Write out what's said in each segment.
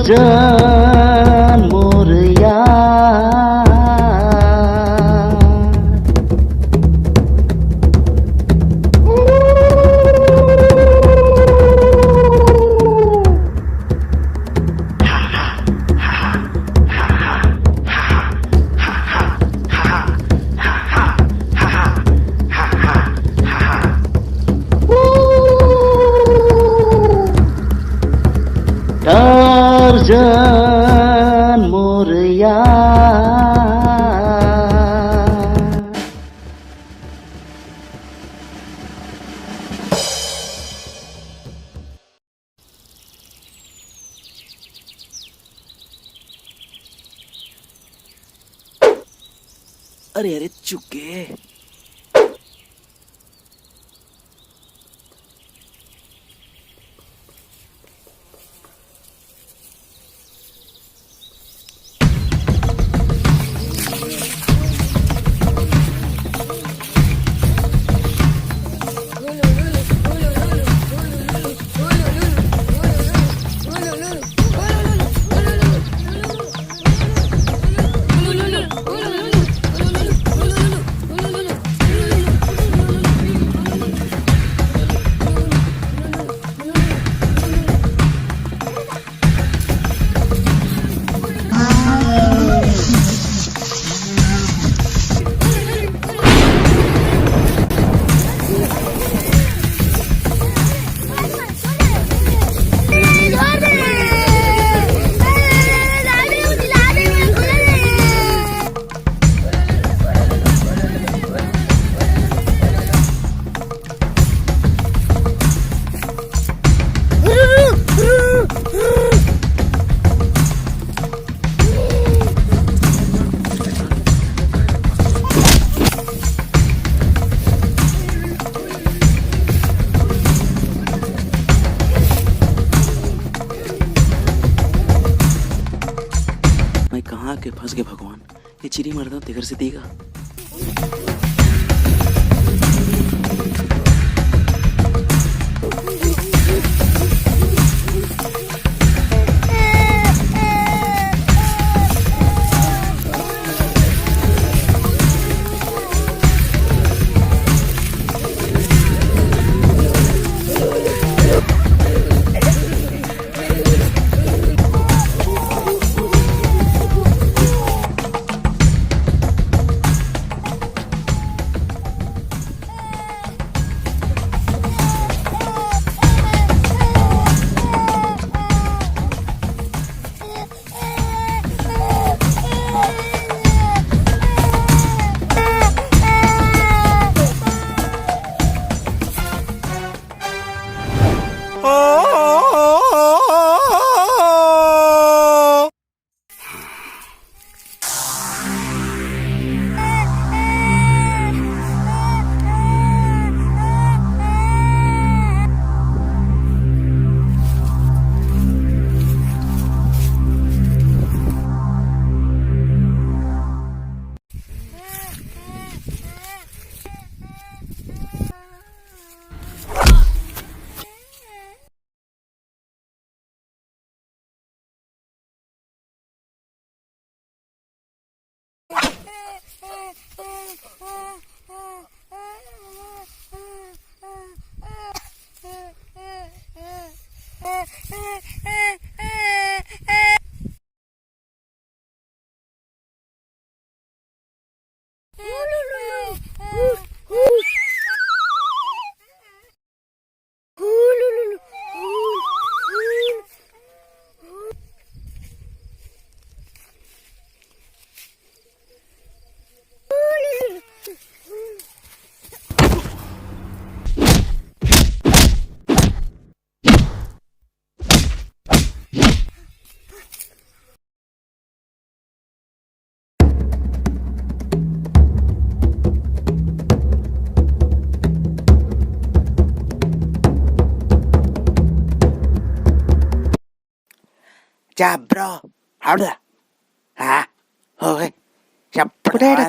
Torsion मोर यार, torsion मोर यार। अरे अरे चुके। मैं कहाँ के फंस गए भगवान, ये चिरी मर्दा तिगर से देगा। Ja, bro. Howda. Ha? Hoi. Ja, bro. Kudada.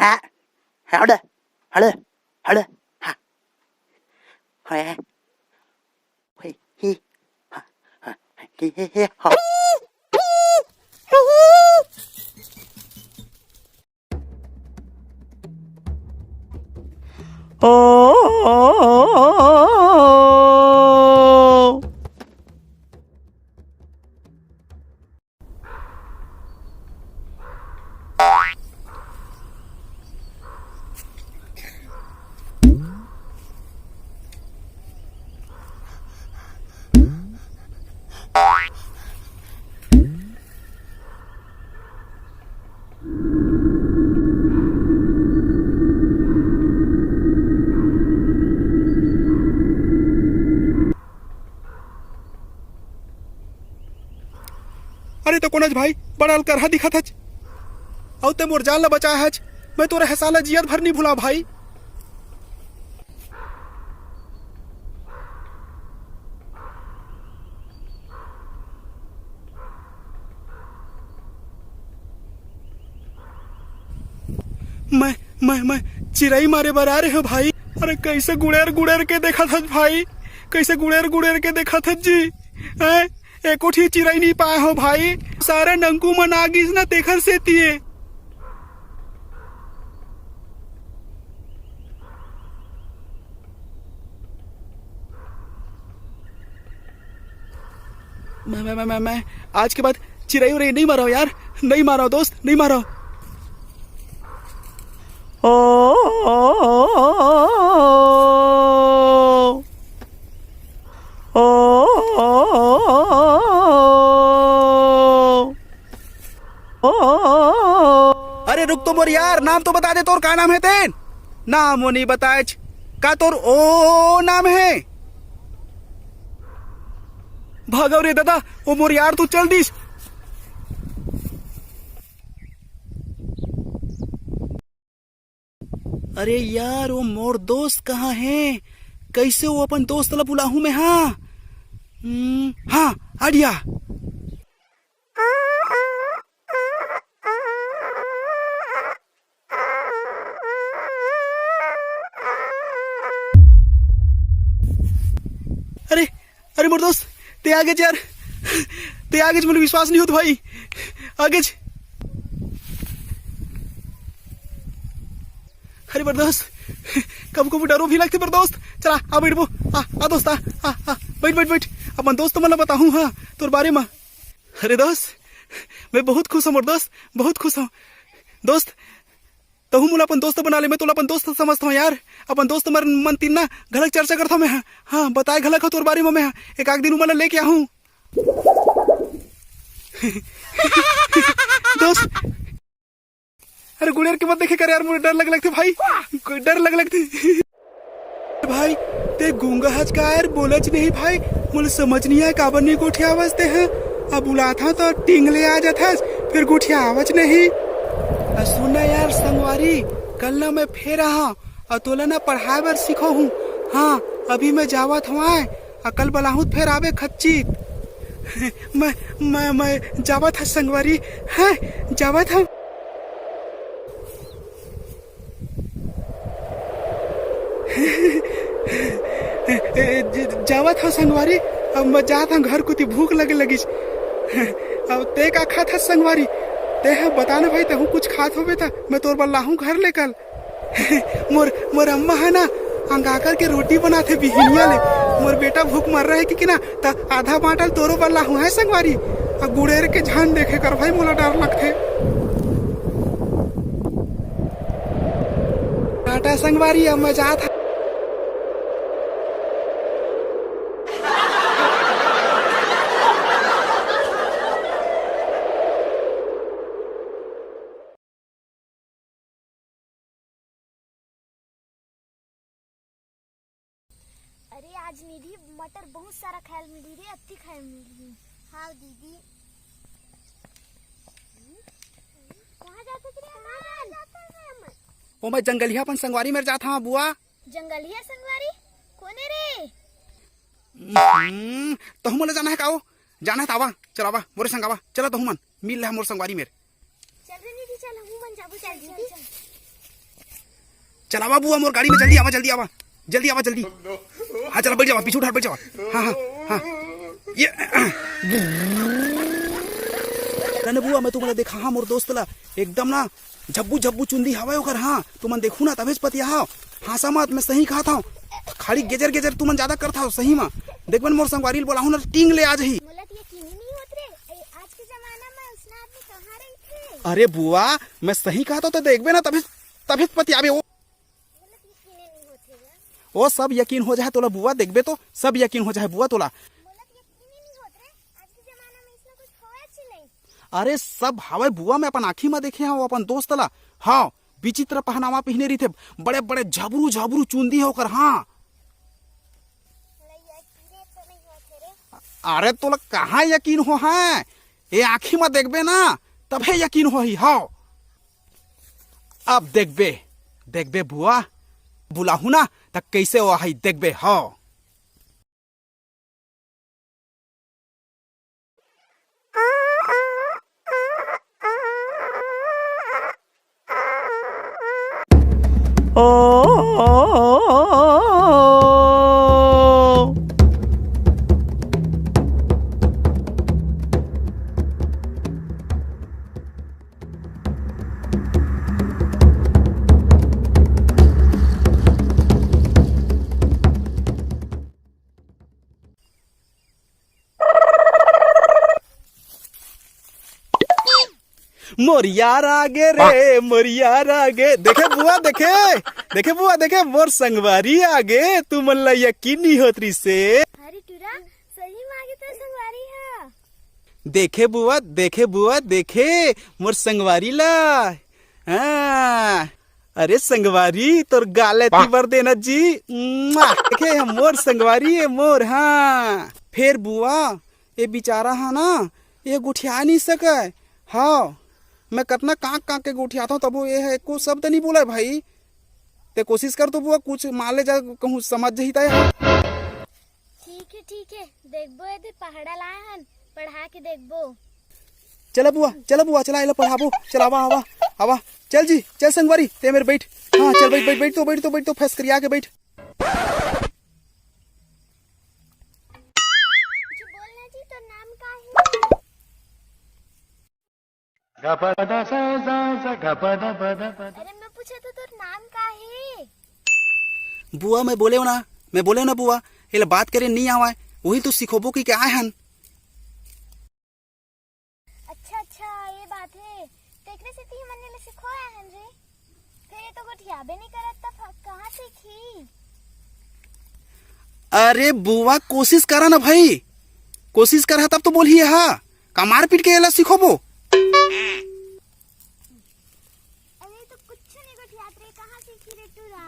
hả hảo đây hảo đây hả hồi hi hi hi hi hi ho अरे तो कोनज भाई बड़ा अलकर दिखत हच और ते मोर जान ला बचा हच मैं तोरे हसाला जियत भर नहीं भुला भाई मैं चिड़ई मारे बर आ रहे हो भाई अरे कैसे गुड़ेर गुड़ेर के देखा था भाई कैसे गुड़ेर के देखा था जी हैं एको ठी चिड़ई नहीं पाए हो भाई सारे नंकू मन आगिस ना देखर से तिए मैं आज के बाद चिड़ई उड़ई नहीं मारो यार नहीं मारो दोस्त नहीं मारो अरे रुक तो मोर यार नाम तो बता दे तोर का नाम है तेन नाम वो नहीं बताए का तोर ओ नाम है भागव रे दादा ओ मोर यार तू चल दिस अरे यार वो मोर दोस्त कहाँ है कैसे वो अपन दोस्त ला बुलाहूं मैं हाँ आडिया अरे अरे मोर दोस्त ते आगे यार ते आगे मुझे विश्वास नहीं होता भाई आगे अरे बरदोस्त कब कब डरो भी लगते बरदोस्त चला आ बैठ बो आ दोस्त आ बैठ अपन दोस्त मतलब बताऊं हाँ तोर बारे में अरे दोस्त मैं बहुत खुश हूँ मोर दोस्त बहुत खुश हूँ दोस्त तहु मुला अपन दोस्त बना ले मैं तोला अपन दोस्त समझता हूँ यार अपन दोस्त मर मन तीन ना गलत चर्चा करता हूँ मैं हाँ बताए गलत हो तोर बारे में मैं एक आध दिन उमला लेके आऊँ दोस्त अरे गुड़ियर के मत देखे कर यार मुझे डर लग लगते भाई डर लग लगते भाई ते गूंगा हज का यार बोलच नहीं भाई मुझे समझ नहीं है काबर नहीं गुठिया आवाजते हैं अब बुलाता तो टिंगले आ जाता फिर गुठिया आवाज नहीं सुना यार संगवारी कल ना मैं फेर रहा और तोला ना पढ़ाए बर सीखो हूँ हाँ अभी मैं जावत हूँ कल बलाहूँ फिर आवे खच्ची मैं जावत था संगवारी है जावत था जावा था संगवारी अब मैं जा था घर को भूख लगे लगी अब ते का खा था संगवारी ते है बताना भाई ते कुछ खात होवे था मैं तोर बल्ला हूँ घर लेकर मोर अम्मा है ना अंगाकर के रोटी बनाते बिहनिया ले मोर बेटा भूख मर रहा है कि ना ता आधा बाटल तोरो बल्ला हूँ है संगवारी अब गुड़ेर के झान देखे कर भाई मोला डर लगते टाटा संगवारी अब मैं जा था अरे आज निधि मटर बहुत सारा खायल मिली रे अत्ती खायल मिली हाँ दीदी कहाँ जाते थे ओ मैं जंगलिया अपन संगवारी में जाता हूँ बुआ जंगलिया संगवारी कोने रे तो हम जाना है काओ जाना है तावा चलावा मोरे संगावा चला तो मन मिल रहा मोर संगवारी मेरे चल रे निधि चल हम मन जाबो चल दीदी चलावा बुआ मोर गाड़ी में जल्दी आवा जल्दी आवा जल्दी आवा जल्दी। हाँ चला बैठ जावा पीछू उठा बैठ जावा। हाँ हाँ हाँ ये ना बुआ मैं तुम्हारा देखा हाँ मोर दोस्त ला एकदम ना झब्बू झब्बू चुंदी हवा ओकर। हाँ तुमन देखू ना तभेज पतिया हाँ हाँसा मत मैं सही कहा था खाली गेजर गेजर तुमन ज्यादा करता हो सही में देख मोर संगवारी बोला हूँ ना टींग ले आज ही। मोला तो यकीन ही नहीं होत रे आज के जमाना में उसना आदमी कहाँ रही थे। अरे बुआ मैं सही कहा तो देखबे ना तभी तभी पति आवे मोला तो यकीन ही नहीं होत रे। वो सब यकीन हो जाए तोला बुआ देखबे तो सब यकीन हो जाए बुआ तोला। मोला तो यकीन ही नहीं होत रे आज के जमाना में इसमें कुछ होए छी नहीं। अरे सब हवे बुआ मैं अपन आँखी में देखे हूँ अपन दोस्त ला। हाँ विचित्र पहनावा पहने रही थे बड़े बड़े झबरू झबरू चुंदी होकर। हाँ मोला यकीन तो नहीं होत रे। अरे तोला कहाँ यकीन हो है ये आँखी में देखबे ना तभे यकीन हो ही। हाँ अब देखबे देखबे बुआ बुलाहू ना तब कैसे हो है देखबे। हाँ मोर यार आगे रे मोर यार आगे देखे बुआ देखे देखे बुआ देखे मोर संगवारी आगे तू मन ला यकीन नहीं होतरी से। अरे टूरा सही मांगे तो संगवारी है। देखे बुआ देखे मोर संगवारी ला। हाँ अरे संगवारी तोर गाले बर देना जी देखे मोर संगवारी है मोर। हाँ फिर बुआ ये बेचारा है ना ये गुठिया नहीं सके। हाँ मैं कितना कांक कांक के गुठियाता हूँ तब वो ये है को शब्द नहीं बोला भाई ते कोशिश कर तो बुआ कुछ मान ले जा कहूँ समझ ही था। ठीक है देखबो यदि पहाड़ा लाए हन पढ़ा के देखबो। चला बुआ चला इला पढ़ाबो चल आवा आवा आवा चल जी चल संगवारी ते मेरे बैठ। हाँ चल बैठ तो फैस करिया के बैठ। कुछ बोलना जी तो नाम का है। अरे मैं पूछा तो तोर नाम का है। बुआ मैं बोले ना बुआ ये बात करे नहीं आवा वही तो सिखोबो की क्या आए हन। अच्छा ये बात है तेकरे से ती मनने ले सिखोया हन रे फिर ये तो गोठियाबे नहीं करत तब कहाँ सीखी। अरे बुआ कोशिश करा ना भाई कोशिश करा तब तो बोलिए। हाँ का मार पीट के ये सिखोबो। अरे तो कुछ नहीं गोठियात रे कहाँ सीखी रे तू रा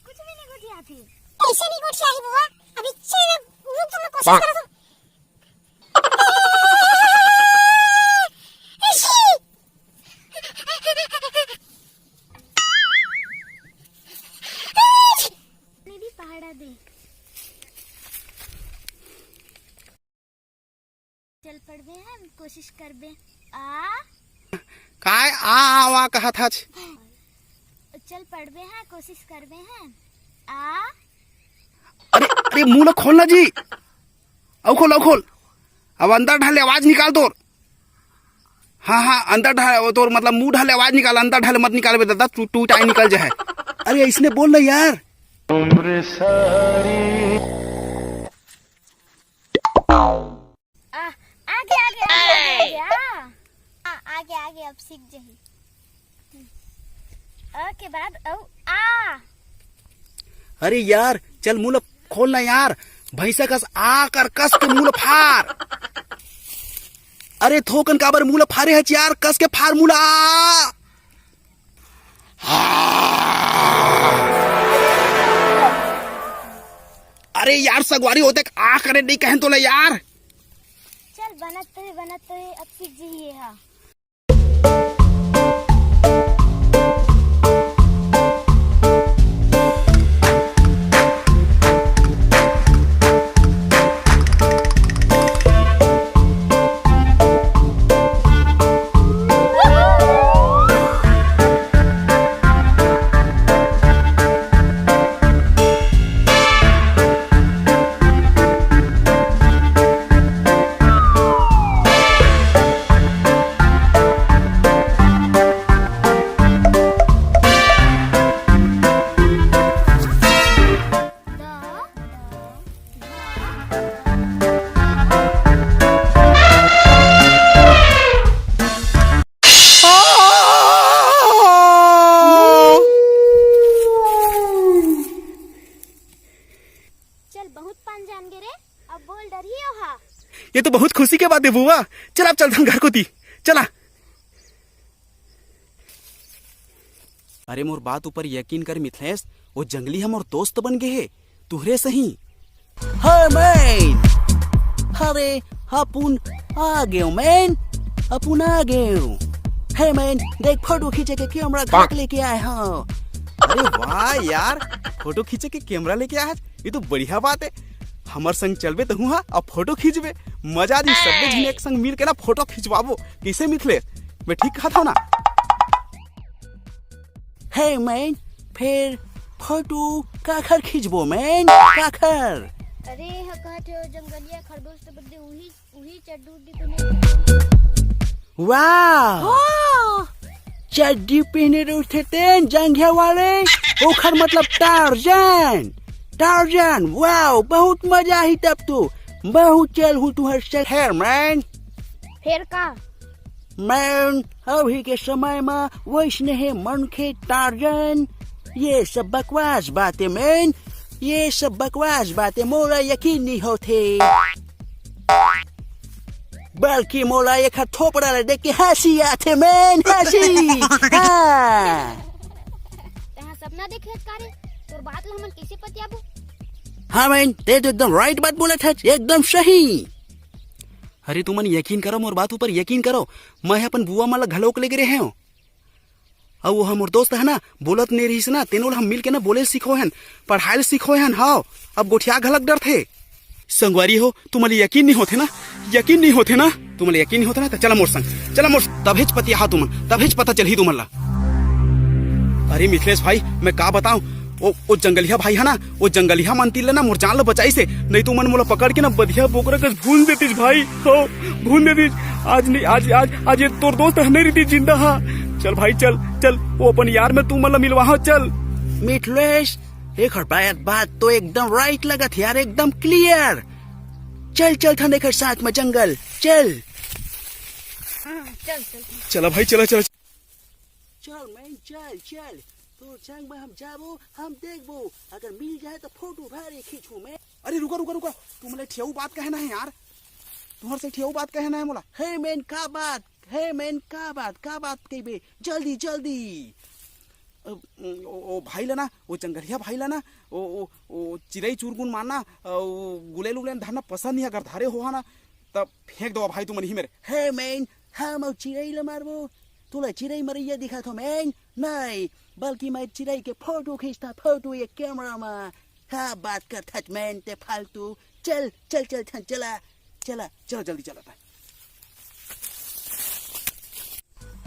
कुछ भी नहीं गोठियात है। ऐसे नहीं गोठिया ही बुआ अभी चल रुक तो मैं कोशिश कर रहा हूं। मेरी पहाड़ा दे चल पढ़बे हैं कोशिश करबे। काय आवा कहा था चल पढ़बे हैं कोशिश करबे हैं। अरे मुंह खोलना जी औ खोल अब अंदर ढाले आवाज निकाल तोर। हाँ अंदर ढाले तोर मतलब मुंह ढाले आवाज निकाल अंदर ढाले मत निकाल बे दादा टू टाइम निकल जाए। अरे इसने बोल ना यार। आगे अब सीख जाही। के बाद आ। अरे यार चल मुंह खोलना यार भैंसा कस आ कर कस के मुंह फार। अरे थोकन काबर मुंह फारे है यार कस के फार मुंह अरे यार सगवारी होते आ करे नहीं कहन तो ले यार। चल बनत है अब सीख जाइए। हाँ अब बोल डरी हो हा। ये तो बहुत खुशी के बात है बुआ। चल अब चलते घर को दी चला। अरे मोर बात ऊपर यकीन कर मिथलेश, वो जंगली हम और दोस्त बन गए है तुहरे सही। हाँ मैन, अरे अपुन आ गए मैन, अपुन आ गए। हे मैन देख फोटो खींचे के कैमरा घर लेके आए हो। अरे वाह यार, फोटो खींचे के कैमरा लेके आया, ये तो बढ़िया बात है। हमार संग चलबे तो हुआ अब फोटो खींचबे, मजा दी सब जने एक संग मिल के ना फोटो खिंचवाबो। कैसे मिथलेश, मैं ठीक कहा था ना? हे मैन फिर फोटो काखर खींचबो मैन, काखर? अरे कहते हो जंगलिया खरगोश तो बदले उही उही चड्डू दी तूने। वाह चड्डी पहने रहे थे जंघिया वाले, ओखर मतलब टार्जन। टार्जन वाह बहुत मजा ही तब तो, बहुत चल हूँ तुहर से। है मैन फिर का मैन अभी के समय में वैसने है मन के टार्जन। ये सब बकवास बातें मैन, ये सब बकवास बातें मोरा यकीन नहीं होते, बल्कि मोला एक थोपड़ा देख के हंसी आते मैन, हंसी। हाँ तहां सपना देखे कारे तोर बात ला हमन कैसे पतियाबू। हाँ मैन ते तो एकदम राइट बात बोला था, एकदम सही। अरे तुमन यकीन करो मोर बात ऊपर यकीन करो, मैं अपन बुआ माला घलोक लेके रहे हूँ। अब वो हमर दोस्त है ना बोलत नहीं रही ना, तेनों हम मिल के ना बोले सीखो हन, पढ़ाई सीखो हन। हाँ अब गोठिया घलक डर थे। संगवारी हो तुम्हारे यकीन नहीं होते ना, यकीन नहीं होते ना, तुम्हारे यकीन नहीं होता ना तो चला मोर संग, चला मोर तभेज पतिया हा तुमन, तभेज पता चल तुमला। अरे मिथलेश भाई मैं का बताऊं, वो जंगलिया भाई है ना, वो जंगलिया मानती ले ना मोर जान लो बचाई से, नहीं तो मन मोला पकड़ के ना बधिया बोकरा कर भून देतीस भाई। हो भून देतीस। आज नहीं आज आज आज ये तोर दोस्त नहीं रहती जिंदा। हाँ चल भाई चल चल, वो अपन यार में तू मतलब मिलवा चल। मिथलेश एक बात तो एकदम राइट लगा थी यार, एकदम क्लियर। चल चल ठंडे के साथ में जंगल चल। चल चल चला भाई चला चला। चल मैं चल चल तो संग में हम जाबो, हम देखबो, अगर मिल जाए तो फोटो भारी खींचू मैं। अरे रुका रुका रुका, तुमने ठेऊ बात कहना है यार, तुम्हारे से ठेऊ बात कहना है मोला। हे मैन का बात, हे मैन का बात कहबे, जल्दी जल्दी। ओ भाई लेना, वो जंगलिया भाई लेना, वो चिड़ई चुरगुन मारना, गुलेल उलेन धरना पसंद नहीं, अगर धारे हो ना तब फेंक दो भाई तुम नहीं मेरे। हे मैन हम चिड़ई ले मारबो, तुला चिड़ई मरैया दिखा तो मैन नहीं, बल्कि मैं चिड़ई के फोटो खींचता, फोटो ये कैमरा में। हाँ बात करता मैन ते फालतू। चल चल चल चल चला चला चलो जल्दी चला।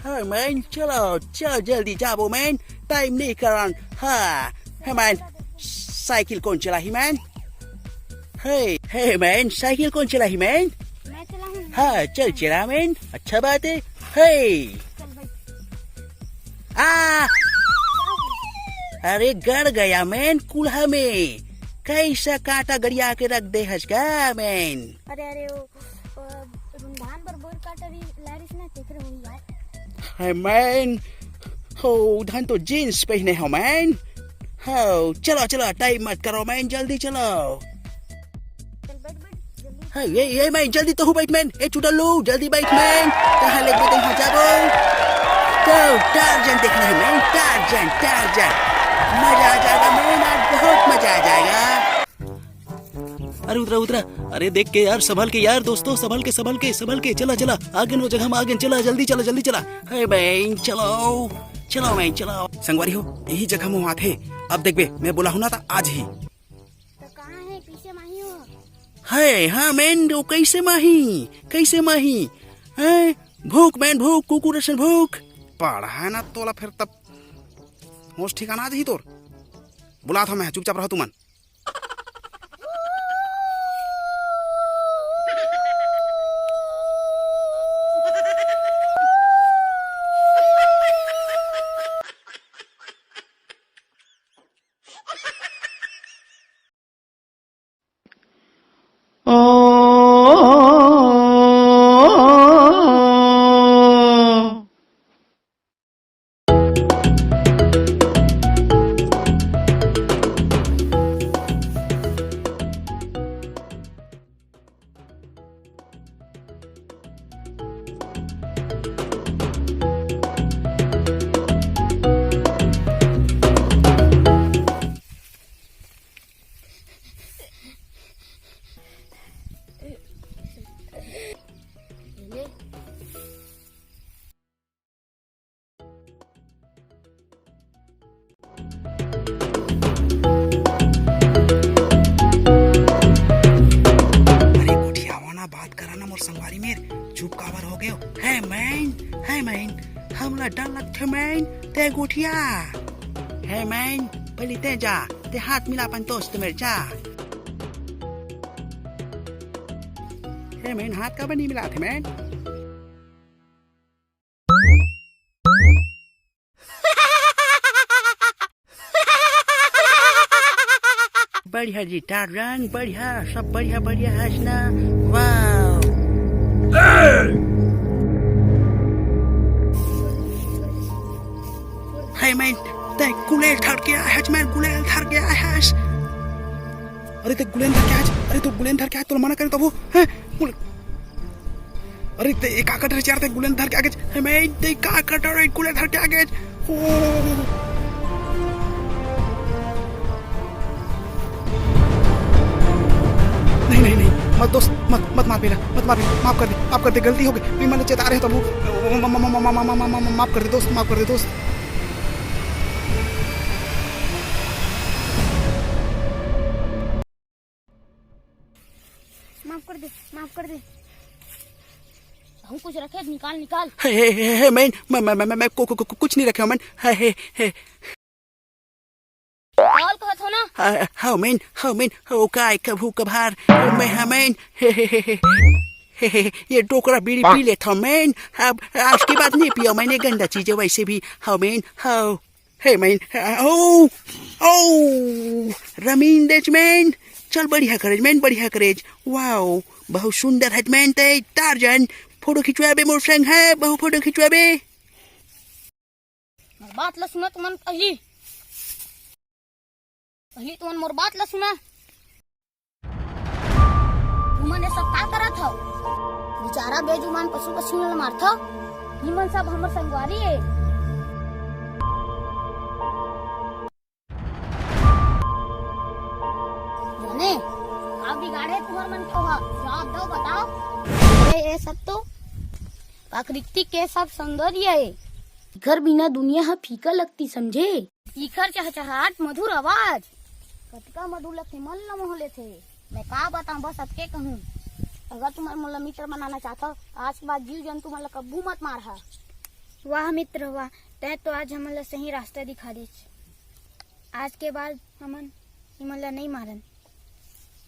हाँ मैन चलो चलो जल्दी जाबो मैन, टाइम नहीं करन। हाँ है मैन साइकिल कौन चला ही मैन? हे मैन साइकिल कौन चला ही मैन? मैं चलाऊं। हाँ चल चला मैन, अच्छा बात है। हे चल भाई आ अरे गड़ गया मैन कुल्हा में, कैसा कांटा गड़िया के रख दे हसका मैन। अरे अरे वो रुंधान पर बोर काटरी लारिस ना तेकरे हुई यार। है मैन हो धन तो जीन्स पहने हो मैन। हो चलो चलो टाइम मत करो मैन, जल्दी चलो। चल बैठ बैठ जल्दी। हाँ ये मैन जल्दी तो हूँ बैठ मैन, ए चुडल्लू जल्दी बैठ मैन, कहाँ लेके तुम जाबो? तो टार्जन देखना है मैन, टार्जन टार्जन, मजा आ जाएगा मैन, आज बहुत मजा आ जाएगा। अरे उतरा उतरा, अरे देख के यार, संभल के यार दोस्तों, संभल के संभल के संभल के, चला चला आगे वो जगह में आगे चला, जल्दी चला जल्दी चला। हे मैन चलो चलो मैन चलो। संगवारी हो यही जगह में वहाँ थे, अब देख बे मैं बोला हूँ ना था आज ही। तो कहाँ है पीछे माही हो? है हाँ मैन, वो कैसे माही है? भूख मैन भूख, कुकुर से भूख पढ़ा है ना तोला, फिर तब होश ठिकाना आज ही तोर। बुला था मैं, चुपचाप रहो तुमन। हमला डर लगते मैन ते गोठिया है मैन पहले ते जा ते हाथ मिला अपन दोस्त मेरे जा है मैन हाथ का नहीं मिला थे मैन बढ़िया जी टारजन बढ़िया सब बढ़िया बढ़िया हंसना वाव Hey man, ते गुलेल धर के आया है मैं गुलेल धर के आया है अरे ते गुलेन धर के आज अरे तो गुलेन धर के आज तो मना करे तो वो हैं अरे ते एक आकट रे चार ते गुलेन धर के आगे है मैं ते का कटर रे गुलेल धर के आगे नहीं नहीं नहीं मत दोस्त मत मार बेटा मत मार माफ कर दे गलती हो गई मैंने चेता रहे तो वो माफ कर दे दोस्त माफ कर दे हम कुछ रखे निकाल हे मैं कुछ नहीं रखा मैं हे निकाल कहत हो ना हाउ मैन हो काय कभू कभार मैं ये टोकरा बीड़ी पी लेता हूँ मैन अब आज के बाद नहीं पिया मैंने गंदा चीजें वैसे भी how man how hey man oh रमीन देज मैन चल बढ़िया करेज वाओ बहुत सुंदर है मैन ते टारजन फोटो खिंचवाबे मोर संग है बहु फोटो खिंचवाबे बात ला सुना तुमन पहली तुमन मोर बात ला सुना तुमन ये सब का करत हो बेचारा बेजुबान पशु को छीन मारत हो निमन सब हमर संगवारी है जाने आप बिगाड़े तुम्हार मन क्यों है जवाब दो बताओ ये सब तो प्रकृति के सब सौंदर्य है घर बिना दुनिया है फीका लगती समझे इखर चहचहाट मधुर आवाज कतका मधुर लगते मन ल मोहले थे मैं का बताऊं बस अतके कहूं अगर तुम मोला मित्र बनाना चाहता हो आज के बाद जीव जंतु मन कब्बू मत मार हा वाह मित्र वाह तै तो आज हमन सही रास्ता दिखा दे आज के बाद हमन इमन ला नहीं मारन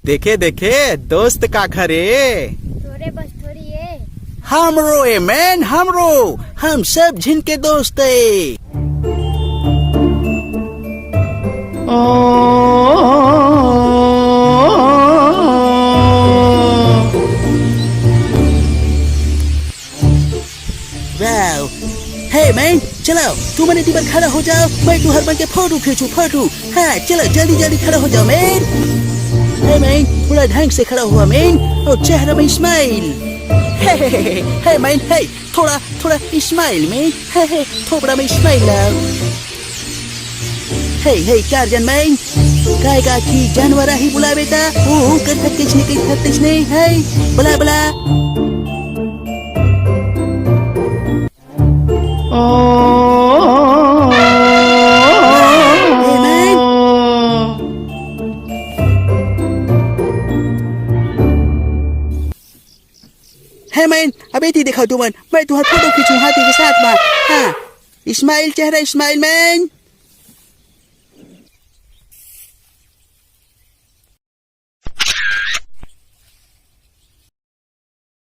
देखे दोस्त का घरे थोड़े बस थोड़ी है हमरो ए मैन हमरो हम सब जिनके दोस्त है वाओ हे मैन चलो तुम मने टीपर खड़ा हो जाओ मैं तू हर बन के फोटो खींचू हाँ चलो जल्दी खड़ा हो जाओ मैन हे मैन थोड़ा ढंग से खड़ा हुआ मैन और चेहरा में स्माइल हे मैन हे थोड़ा स्माइल मैन हे थोड़ा में स्माइल लाओ हे टारजन मैन काय का की जानवर ही बुला बेटा ओ कर थकते नहीं है बुला है मैन अबे ती दिखाओ तुमन मैं तुम्हारा फोटो खींचू हाथी के साथ में हाँ स्माइल चेहरा स्माइल मैन